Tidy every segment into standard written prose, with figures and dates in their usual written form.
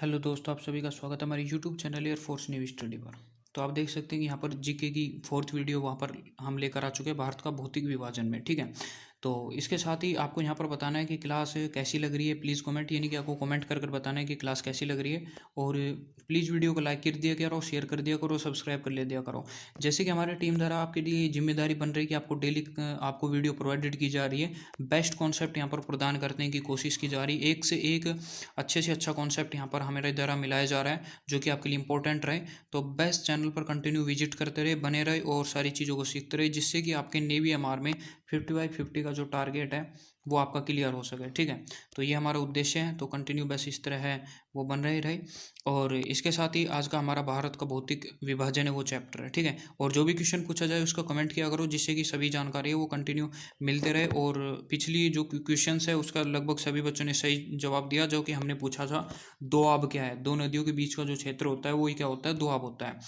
Hello दोस्तों, आप सभी का स्वागत है हमारे YouTube channel air force new study पर। तो आप देख सकते हैं कि यहाँ पर जीके की फोर्थ वीडियो वहाँ पर हम लेकर आ चुके हैं भारत का भौतिक विभाजन में। ठीक है, तो इसके साथ ही आपको यहाँ पर बताना है कि क्लास कैसी लग रही है। प्लीज़ कमेंट, यानी कि आपको कमेंट कर कर बताना है कि क्लास कैसी लग रही है। और प्लीज़ वीडियो को लाइक कर दिया करो, शेयर कर दिया करो, सब्सक्राइब कर ले दिया करो। जैसे कि हमारी टीम द्वारा आपके लिए जिम्मेदारी बन रही है कि आपको डेली आपको वीडियो प्रोवाइडेड की जा रही है। बेस्ट कॉन्सेप्ट यहाँ पर प्रदान करने की कोशिश की जा रही है। एक से एक अच्छे से अच्छा कॉन्सेप्ट यहाँ पर हमारे द्वारा मिलाया जा रहा है, जो कि आपके लिए इंपॉर्टेंट रहे। तो बेस्ट चैनल पर कंटिन्यू विजिट करते रहे, बने रहे और सारी चीज़ों को सीखते रहे, जिससे कि आपके नेवी एमआर में 50/50 का जो टारगेट है वो आपका क्लियर हो सके। ठीक है, तो ये हमारा उद्देश्य है। तो कंटिन्यू बस इस तरह है वो बन रहे। और इसके साथ ही आज का हमारा भारत का भौतिक विभाजन है वो चैप्टर है। ठीक है, और जो भी क्वेश्चन पूछा जाए उसका कमेंट किया करो, जिससे कि सभी जानकारी है वो कंटिन्यू मिलते रहे। और पिछली जो क्वेश्चंस है उसका लगभग सभी बच्चों ने सही जवाब दिया, जो कि हमने पूछा था दोआब क्या है, दो नदियों के बीच का जो क्षेत्र होता है वही क्या होता है, दोआब होता है।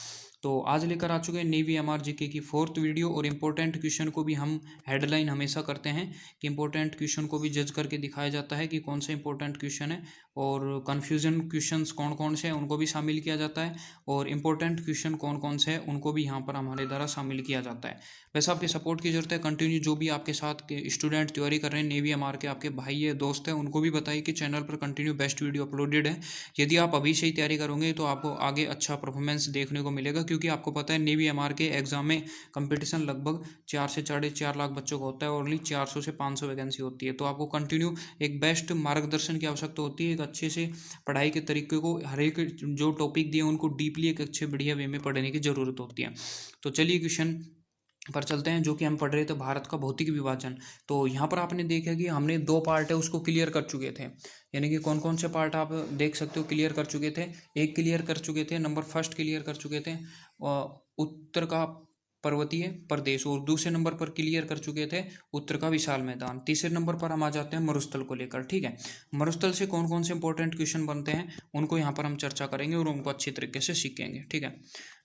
तो आज लेकर आ चुके हैं नेवी एमआरजीके की फोर्थ वीडियो। और इम्पोर्टेंट क्वेश्चन को भी हम हेडलाइन हमेशा करते हैं कि इंपॉर्टेंट क्वेश्चन को भी जज करके दिखाया जाता है कि कौन सा इंपॉर्टेंट क्वेश्चन है, और कन्फ्यूजन क्वेश्चंस कौन कौन से हैं उनको भी शामिल किया जाता है, और इंपॉर्टेंट क्वेश्चन कौन कौन से हैं उनको भी यहाँ पर हमारे द्वारा शामिल किया जाता है। वैसे आपके सपोर्ट की जरूरत है कंटिन्यू। जो भी आपके साथ के स्टूडेंट तैयारी कर रहे हैं नेवी एमआर के, आपके भाई है, दोस्त है, उनको भी बताइए कि चैनल पर कंटिन्यू बेस्ट वीडियो अपलोडेड है। यदि आप अभी से ही तैयारी करोगे तो आपको आगे अच्छा परफॉर्मेंस देखने को मिलेगा, क्योंकि आपको पता है नेवी एमआर के एग्जाम में कंपटीशन लगभग 4 से 4.5 लाख बच्चों का होता है, और ओनली 400 से 500 वैकेंसी होती है। तो आपको कंटिन्यू एक बेस्ट मार्गदर्शन की आवश्यकता होती है, एक अच्छे से पढ़ाई के तरीके को, हर एक जो टॉपिक दिए उनको डीपली एक अच्छे बढ़िया वे में पढ़ने की ज़रूरत होती है। तो चलिए क्वेश्चन पर चलते हैं, जो कि हम पढ़ रहे थे भारत का भौतिक विभाजन। तो यहाँ पर आपने देखा कि हमने दो पार्ट है उसको क्लियर कर चुके थे। यानी कि कौन कौन से पार्ट आप देख सकते हो क्लियर कर चुके थे। एक क्लियर कर चुके थे, नंबर फर्स्ट क्लियर कर चुके थे उत्तर का पर्वतीय प्रदेश, और दूसरे नंबर पर क्लियर कर चुके थे उत्तर का विशाल मैदान। तीसरे नंबर पर हम आ जाते हैं मरुस्थल को लेकर। ठीक है, मरुस्थल से कौन कौन से इंपॉर्टेंट क्वेश्चन बनते हैं उनको यहाँ पर हम चर्चा करेंगे और उनको अच्छी तरीके से सीखेंगे। ठीक है,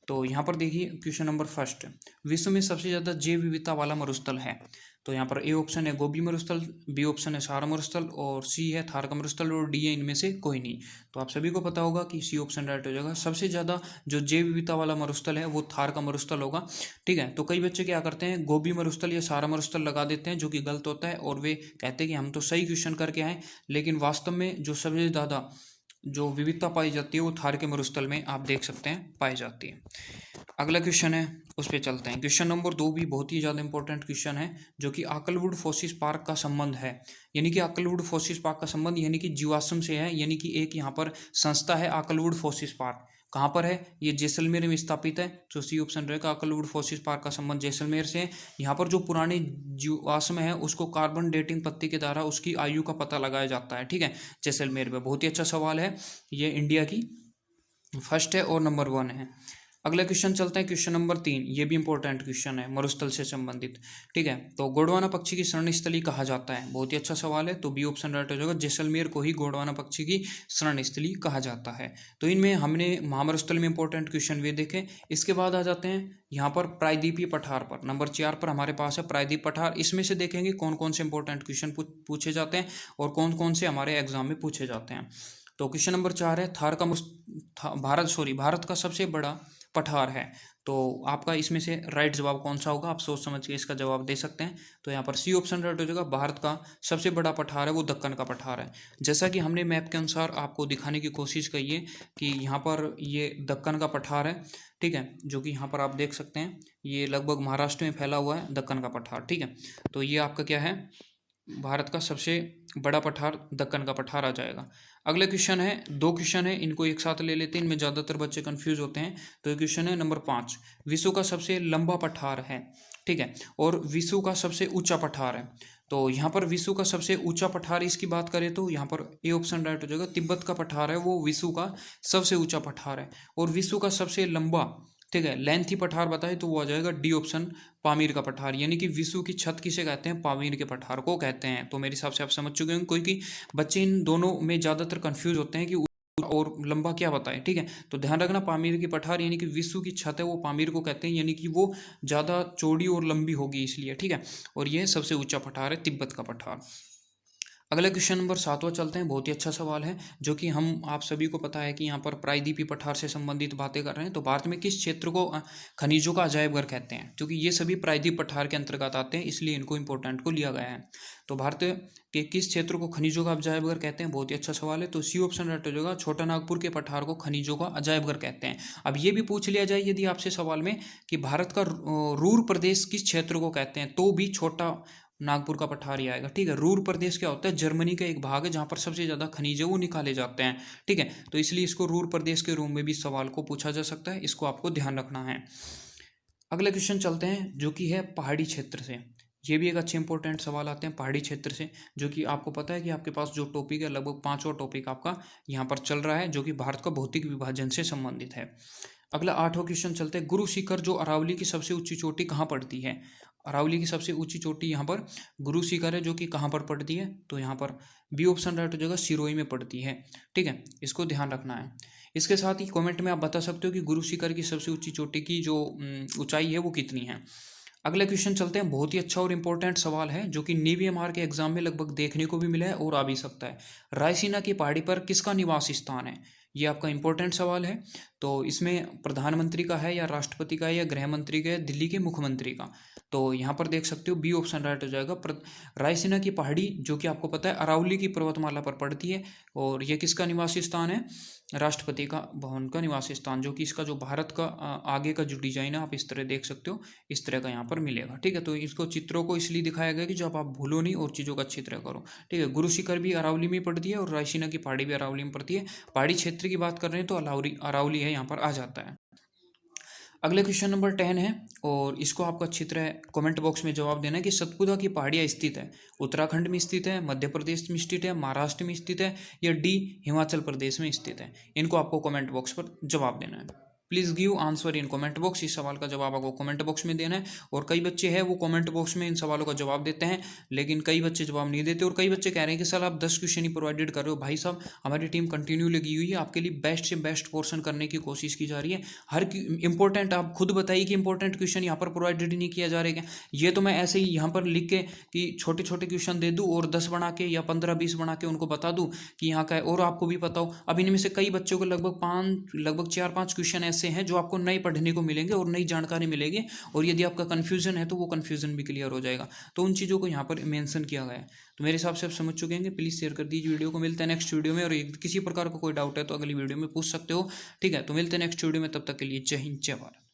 तो यहाँ पर देखिए क्वेश्चन नंबर फर्स्ट, विश्व में सबसे ज़्यादा जैव विविधता वाला मरुस्थल है। तो यहाँ पर ए ऑप्शन है गोबी मरुस्थल, बी ऑप्शन है सहारा मरुस्थल, और सी है थार का मरुस्थल, और डी है इनमें से कोई नहीं। तो आप सभी को पता होगा कि सी ऑप्शन राइट हो जाएगा। सबसे ज़्यादा जो जैव विविधता वाला मरुस्थल है वो थार का मरुस्थल होगा। ठीक है, तो कई बच्चे क्या करते हैं गोबी मरुस्थल या सहारा मरुस्थल लगा देते हैं, जो कि गलत होता है, और वे कहते हैं कि हम तो सही क्वेश्चन करके आए, लेकिन वास्तव में जो सबसे ज़्यादा जो विविधता पाई जाती है वो थार के मरुस्थल में आप देख सकते हैं पाई जाती है। अगला क्वेश्चन है उस पर चलते हैं। क्वेश्चन नंबर 2 भी बहुत ही ज़्यादा इंपॉर्टेंट क्वेश्चन है, जो कि आकलवुड फोसिस पार्क का संबंध है। यानी कि आकलवुड फोसिस पार्क का संबंध यानी कि जीवाश्म से है। यानी कि एक यहाँ पर संस्था है आकलवुड फोसिस पार्क, कहाँ पर है, ये जैसलमेर में स्थापित है। तो सी ऑप्शन रहेगा आकलवुड फोसिस पार्क का संबंध जैसलमेर से है। यहाँ पर जो पुराने जीवाश्म है उसको कार्बन डेटिंग पद्धति के द्वारा उसकी आयु का पता लगाया जाता है। ठीक है, जैसलमेर में। बहुत ही अच्छा सवाल है, ये इंडिया की फर्स्ट है और नंबर 1 है। अगला क्वेश्चन चलते हैं क्वेश्चन नंबर 3। ये भी इंपॉर्टेंट क्वेश्चन है मरुस्थल से संबंधित। ठीक है, तो गोंडवाना पक्षी की शरण स्थली कहा जाता है। बहुत ही अच्छा सवाल है, तो बी ऑप्शन राइट हो जाएगा। जैसलमेर को ही गोंडवाना पक्षी की शरण स्थली कहा जाता है। तो इनमें हमने महामरुस्थल में इंपॉर्टेंट क्वेश्चन वे देखे। इसके बाद आ जाते हैं यहाँ पर प्रायद्वीपीय पठार पर। नंबर 4 पर हमारे पास है प्रायद्वीप पठार। इसमें से देखेंगे कौन कौन से इंपॉर्टेंट क्वेश्चन पूछे जाते हैं और कौन कौन से हमारे एग्जाम में पूछे जाते हैं। तो क्वेश्चन नंबर 4 है भारत का सबसे बड़ा पठार है। तो आपका इसमें से राइट जवाब कौन सा होगा, आप सोच समझ के इसका जवाब दे सकते हैं। तो यहाँ पर सी ऑप्शन राइट हो जाएगा। भारत का सबसे बड़ा पठार है वो दक्कन का पठार है। जैसा कि हमने मैप के अनुसार आपको दिखाने की कोशिश की है कि यहाँ पर ये दक्कन का पठार है। ठीक है, जो कि यहाँ पर आप देख सकते हैं, ये लगभग महाराष्ट्र में फैला हुआ है दक्कन का पठार। ठीक है, तो ये आपका क्या है, भारत का सबसे बड़ा पठार दक्कन का पठार आ जाएगा। अगला क्वेश्चन है, दो क्वेश्चन है, इनको एक साथ ले लेते हैं, इनमें ज़्यादातर बच्चे कंफ्यूज होते हैं। तो ये क्वेश्चन है नंबर 5, विश्व का सबसे लंबा पठार है। ठीक है, और विश्व का सबसे ऊंचा पठार है। तो यहाँ पर विश्व का सबसे ऊंचा पठार इसकी बात करें तो यहाँ पर ए ऑप्शन राइट हो जाएगा। तिब्बत का पठार है वो विश्व का सबसे ऊंचा पठार है। और विश्व का सबसे लंबा, ठीक है, लेंथी पठार बताए तो वो आ जाएगा डी ऑप्शन, पामीर का पठार। यानी कि विश्व की छत किसे कहते हैं, पामीर के पठार को कहते हैं। तो मेरे हिसाब से आप समझ चुके होंगे, क्योंकि बच्चे इन दोनों में ज़्यादातर कंफ्यूज होते हैं कि और लंबा क्या बताएं। ठीक है, तो ध्यान रखना पामीर की पठार यानी कि विश्व की छत है वो पामीर को कहते हैं, यानी कि वो ज़्यादा चौड़ी और लंबी होगी इसलिए। ठीक है, और ये सबसे ऊंचा पठार है तिब्बत का पठार। अगला क्वेश्चन नंबर 7वां चलते हैं। बहुत ही अच्छा सवाल है, जो कि हम आप सभी को पता है कि यहाँ पर प्रायद्वीपीय पठार से संबंधित बातें कर रहे हैं। तो भारत में किस क्षेत्र को खनिजों का अजायब घर कहते हैं? क्योंकि ये सभी प्रायद्वीपीय पठार के अंतर्गत आते हैं, इसलिए इनको इंपॉर्टेंट को लिया गया है। तो भारत के किस क्षेत्र को खनिजों का अजायब घर कहते हैं? बहुत ही अच्छा सवाल है। तो सी ऑप्शन राइट हो जाएगा, छोटा नागपुर के पठार को खनिजों का अजायब घर कहते हैं। अब ये भी पूछ लिया जाए यदि आपसे सवाल में कि भारत का रूर प्रदेश किस क्षेत्र को कहते हैं, तो भी छोटा नागपुर का पठार ही आएगा। ठीक है, रूर प्रदेश क्या होता है? जर्मनी का एक भाग है जहाँ पर सबसे ज़्यादा खनिज है वो निकाले जाते हैं। ठीक है, तो इसलिए इसको रूर प्रदेश के रूप में भी सवाल को पूछा जा सकता है, इसको आपको ध्यान रखना है। अगला क्वेश्चन चलते हैं, जो कि है पहाड़ी क्षेत्र से। ये भी एक अच्छे इंपॉर्टेंट सवाल आते हैं पहाड़ी क्षेत्र से, जो कि आपको पता है कि आपके पास जो टॉपिक है लगभग 5वां टॉपिक आपका यहाँ पर चल रहा है, जो कि भारत का भौतिक विभाजन से संबंधित है। अगला 8वां क्वेश्चन चलते हैं, गुरु शिखर जो अरावली की सबसे ऊंची चोटी कहाँ पड़ती है? अरावली की सबसे ऊंची चोटी यहाँ पर गुरु शिखर है, जो कि कहाँ पर पड़ती है? तो यहाँ पर बी ऑप्शन राइट हो जाएगा, सिरोही में पड़ती है। ठीक है, इसको ध्यान रखना है। इसके साथ ही कमेंट में आप बता सकते हो कि गुरु शिखर की सबसे ऊंची चोटी की जो ऊंचाई है वो कितनी है। अगला क्वेश्चन चलते हैं, बहुत ही अच्छा और इंपॉर्टेंट सवाल है, जो कि नेवी एमआर के एग्जाम में लगभग देखने को भी मिला है और आ भी सकता है। रायसीना की पहाड़ी पर किसका निवास स्थान है? ये आपका इंपॉर्टेंट सवाल है। तो इसमें प्रधानमंत्री का है या राष्ट्रपति का है या गृह मंत्री का है, दिल्ली के मुख्यमंत्री का? तो यहाँ पर देख सकते हो बी ऑप्शन राइट हो जाएगा। रायसीना की पहाड़ी, जो कि आपको पता है अरावली की पर्वतमाला पर पड़ती है, और ये किसका निवासी स्थान है? राष्ट्रपति का भवन का निवासी स्थान, जो कि इसका जो भारत का आगे का जो डिजाइन है आप इस तरह देख सकते हो, इस तरह का यहाँ पर मिलेगा। ठीक है, तो इसको चित्रों को इसलिए दिखाया गया कि जब आप भूलो नहीं और चीज़ों का अच्छी तरह करो। ठीक है, गुरु शिखर भी अरावली में पड़ती है और रायसीना की पहाड़ी भी अरावली में पड़ती है। पहाड़ी क्षेत्र की बात कर रहे हैं तो अरावली है यहाँ पर आ जाता है। अगले क्वेश्चन नंबर 10 है, और इसको आपको अच्छी तरह कमेंट बॉक्स में जवाब देना है कि सतपुड़ा की पहाड़ियाँ स्थित है उत्तराखंड में स्थित है, मध्य प्रदेश में स्थित है, महाराष्ट्र में स्थित है, या डी हिमाचल प्रदेश में स्थित है? इनको आपको कमेंट बॉक्स पर जवाब देना है। Please give answer in comment box. इस सवाल का जवाब आपको कमेंट बॉक्स में देना है। और कई बच्चे हैं वो कमेंट बॉक्स में इन सवालों का जवाब देते हैं, लेकिन कई बच्चे जवाब नहीं देते, और कई बच्चे कह रहे हैं कि सर आप 10 क्वेश्चन ही प्रोवाइडेड कर रहे हो। भाई साहब, हमारी टीम कंटिन्यू लगी हुई है, आपके लिए बेस्ट से बेस्ट पोर्शन करने की कोशिश की जा रही है। हर इंपॉर्टेंट, आप खुद बताइए कि इंपॉर्टेंट क्वेश्चन यहाँ पर प्रोवाइडेड नहीं किया जा रहा है। ये तो मैं ऐसे ही यहाँ पर लिख के कि छोटे छोटे क्वेश्चन दे दूँ और 10 बना के या 15-20 बना के उनको बता दूँ कि यहाँ का है, और आपको भी पता हो। अब इनमें से कई बच्चों को लगभग 4-5 क्वेश्चन ऐसे हैं जो आपको नए पढ़ने को मिलेंगे और नई जानकारी मिलेगी, और यदि आपका कन्फ्यूजन है तो वो कन्फ्यूजन भी क्लियर हो जाएगा। तो उन चीज़ों को यहाँ पर मेंशन किया गया है। तो मेरे हिसाब से आप समझ चुके हैं, प्लीज़ शेयर कर दीजिए वीडियो को। मिलते हैं नेक्स्ट वीडियो में, और किसी प्रकार का कोई डाउट है तो अगली वीडियो में पूछ सकते हो। ठीक है, तो मिलते हैं नेक्स्ट वीडियो में, तब तक के लिए जय हिंद जय भारत।